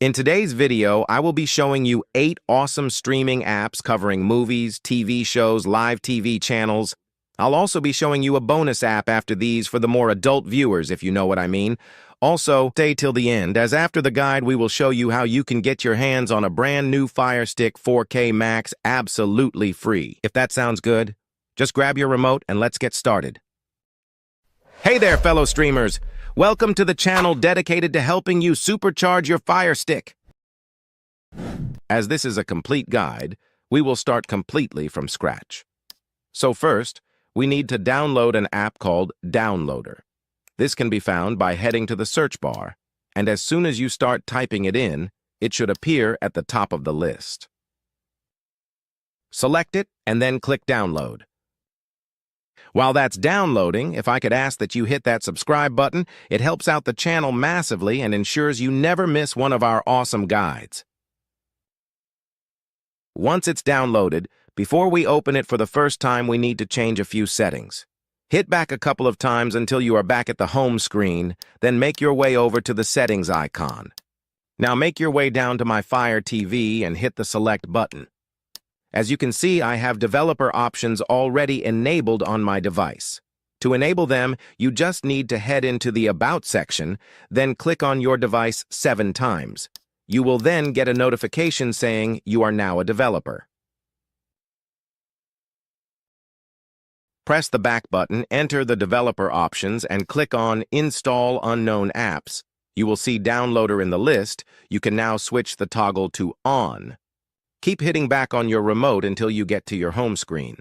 In today's video, I will be showing you 8 awesome streaming apps covering movies, TV shows, live TV channels. I'll also be showing you a bonus app after these for the more adult viewers, if you know what I mean. Also, stay till the end, as after the guide we will show you how you can get your hands on a brand new Firestick 4K Max absolutely free. If that sounds good, just grab your remote and let's get started. Hey there, fellow streamers! Welcome to the channel dedicated to helping you supercharge your Firestick. As this is a complete guide, we will start completely from scratch. So first, we need to download an app called Downloader. This can be found by heading to the search bar, and as soon as you start typing it in, it should appear at the top of the list. Select it and then click Download. While that's downloading, if I could ask that you hit that subscribe button, it helps out the channel massively and ensures you never miss one of our awesome guides. Once it's downloaded, before we open it for the first time, we need to change a few settings. Hit back a couple of times until you are back at the home screen, then make your way over to the settings icon. Now make your way down to my Fire TV and hit the select button. As you can see, I have developer options already enabled on my device. To enable them, you just need to head into the About section, then click on your device 7 times. You will then get a notification saying you are now a developer. Press the back button, enter the developer options, and click on Install Unknown Apps. You will see Downloader in the list. You can now switch the toggle to On. Keep hitting back on your remote until you get to your home screen.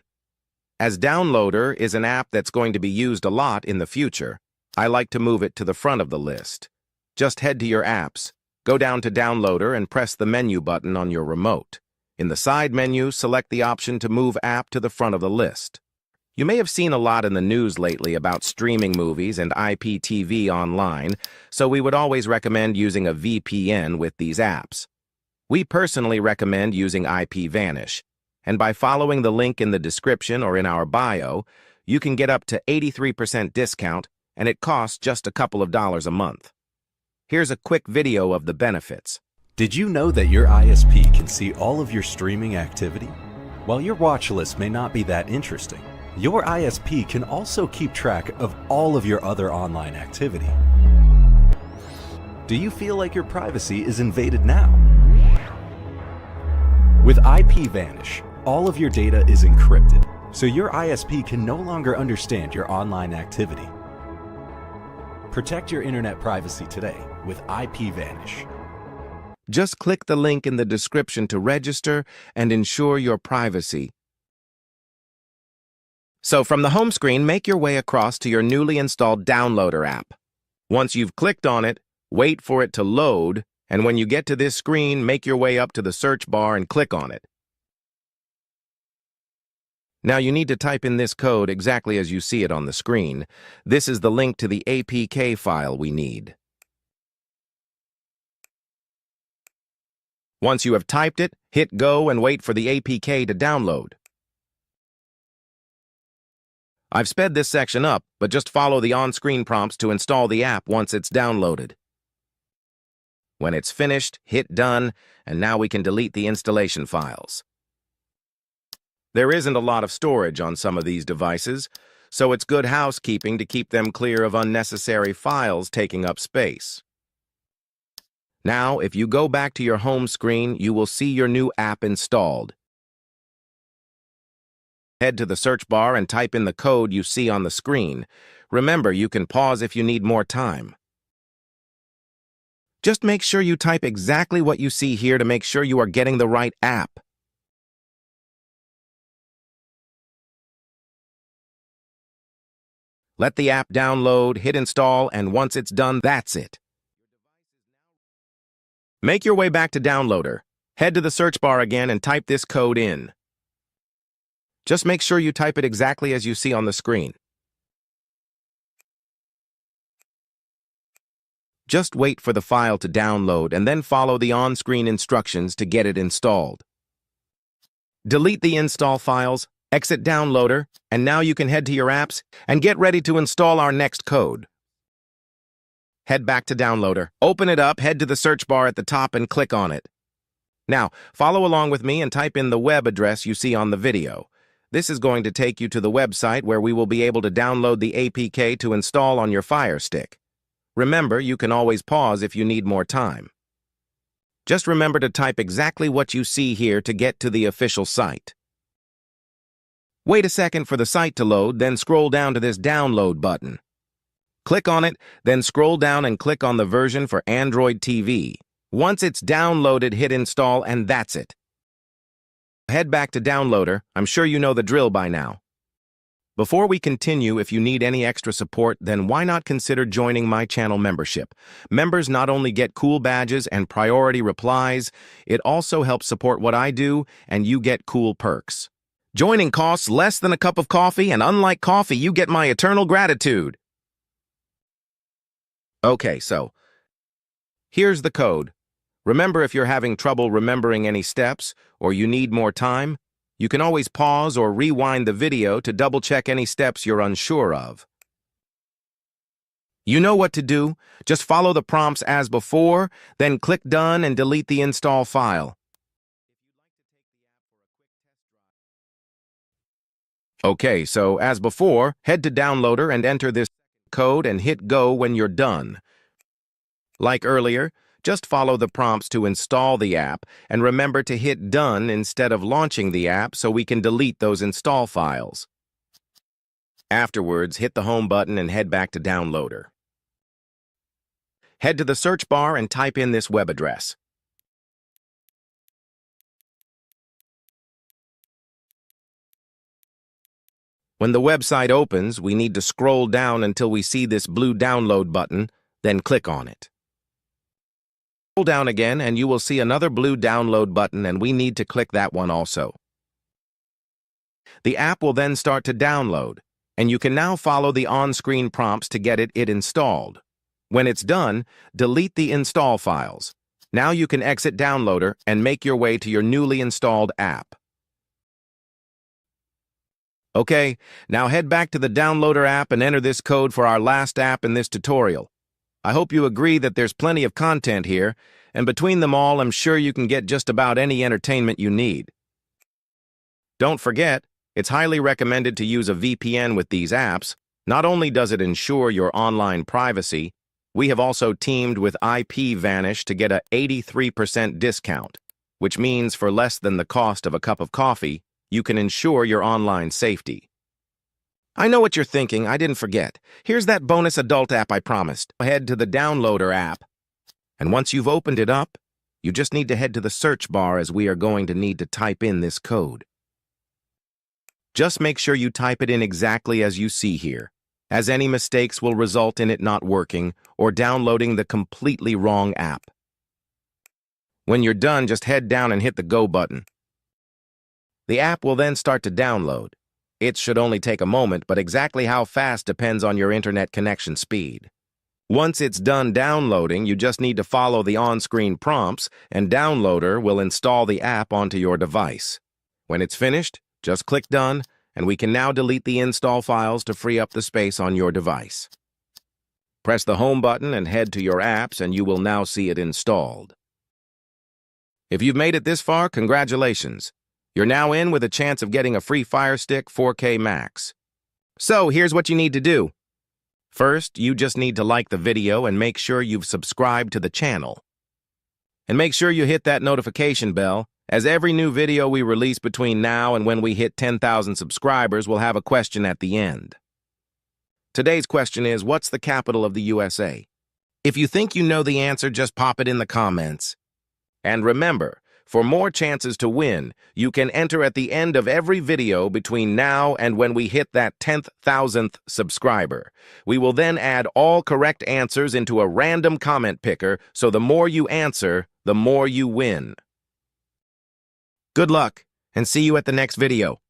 As Downloader is an app that's going to be used a lot in the future, I like to move it to the front of the list. Just head to your apps, go down to Downloader and press the menu button on your remote. In the side menu, select the option to move app to the front of the list. You may have seen a lot in the news lately about streaming movies and IPTV online, so we would always recommend using a VPN with these apps. We personally recommend using IPVanish, and by following the link in the description or in our bio, you can get up to 83% discount, and it costs just a couple of dollars a month. Here's a quick video of the benefits. Did you know that your ISP can see all of your streaming activity? While your watch list may not be that interesting, your ISP can also keep track of all of your other online activity. Do you feel like your privacy is invaded now? With IPVanish, all of your data is encrypted, so your ISP can no longer understand your online activity. Protect your internet privacy today with IPVanish. Just click the link in the description to register and ensure your privacy. So from the home screen, make your way across to your newly installed Downloader app. Once you've clicked on it, wait for it to load, and when you get to this screen, make your way up to the search bar and click on it. Now you need to type in this code exactly as you see it on the screen. This is the link to the APK file we need. Once you have typed it, hit go and wait for the APK to download. I've sped this section up, but just follow the on-screen prompts to install the app once it's downloaded. When it's finished, hit Done, and now we can delete the installation files. There isn't a lot of storage on some of these devices, so it's good housekeeping to keep them clear of unnecessary files taking up space. Now, if you go back to your home screen, you will see your new app installed. Head to the search bar and type in the code you see on the screen. Remember, you can pause if you need more time. Just make sure you type exactly what you see here to make sure you are getting the right app. Let the app download, hit install, and once it's done, that's it. Make your way back to Downloader. Head to the search bar again and type this code in. Just make sure you type it exactly as you see on the screen. Just wait for the file to download and then follow the on-screen instructions to get it installed. Delete the install files, exit Downloader, and now you can head to your apps and get ready to install our next code. Head back to Downloader. Open it up, head to the search bar at the top and click on it. Now, follow along with me and type in the web address you see on the video. This is going to take you to the website where we will be able to download the APK to install on your Firestick. Remember, you can always pause if you need more time. Just remember to type exactly what you see here to get to the official site. Wait a second for the site to load, then scroll down to this download button. Click on it, then scroll down and click on the version for Android TV. Once it's downloaded, hit install, and that's it. Head back to Downloader. I'm sure you know the drill by now. Before we continue, if you need any extra support, then why not consider joining my channel membership? Members not only get cool badges and priority replies, it also helps support what I do, and you get cool perks. Joining costs less than a cup of coffee, and unlike coffee, you get my eternal gratitude. Okay, so here's the code. Remember, if you're having trouble remembering any steps or you need more time, you can always pause or rewind the video to double-check any steps you're unsure of. You know what to do. Just follow the prompts as before, then click Done and delete the install file. Okay, so as before, head to Downloader and enter this code and hit Go when you're done. Like earlier, just follow the prompts to install the app and remember to hit Done instead of launching the app so we can delete those install files. Afterwards, hit the Home button and head back to Downloader. Head to the search bar and type in this web address. When the website opens, we need to scroll down until we see this blue download button, then click on it. Scroll down again and you will see another blue download button, and we need to click that one also. The app will then start to download, and you can now follow the on-screen prompts to get it installed. When it's done, delete the install files. Now you can exit Downloader and make your way to your newly installed app. Okay, now head back to the Downloader app and enter this code for our last app in this tutorial. I hope you agree that there's plenty of content here, and between them all, I'm sure you can get just about any entertainment you need. Don't forget, it's highly recommended to use a VPN with these apps. Not only does it ensure your online privacy, we have also teamed with IP Vanish to get a 83% discount, which means for less than the cost of a cup of coffee, you can ensure your online safety. I know what you're thinking, I didn't forget. Here's that bonus adult app I promised. Head to the Downloader app, and once you've opened it up, you just need to head to the search bar as we are going to need to type in this code. Just make sure you type it in exactly as you see here, as any mistakes will result in it not working or downloading the completely wrong app. When you're done, just head down and hit the Go button. The app will then start to download. It should only take a moment, but exactly how fast depends on your internet connection speed. Once it's done downloading, you just need to follow the on-screen prompts, and Downloader will install the app onto your device. When it's finished, just click Done, and we can now delete the install files to free up the space on your device. Press the Home button and head to your apps, and you will now see it installed. If you've made it this far, congratulations. You're now in with a chance of getting a free Firestick 4K Max. So here's what you need to do. First, you just need to like the video and make sure you've subscribed to the channel. And make sure you hit that notification bell, as every new video we release between now and when we hit 10,000 subscribers will have a question at the end. Today's question is, what's the capital of the USA? If you think you know the answer, just pop it in the comments. And remember, for more chances to win, you can enter at the end of every video between now and when we hit that 10,000th subscriber. We will then add all correct answers into a random comment picker, so the more you answer, the more you win. Good luck, and see you at the next video.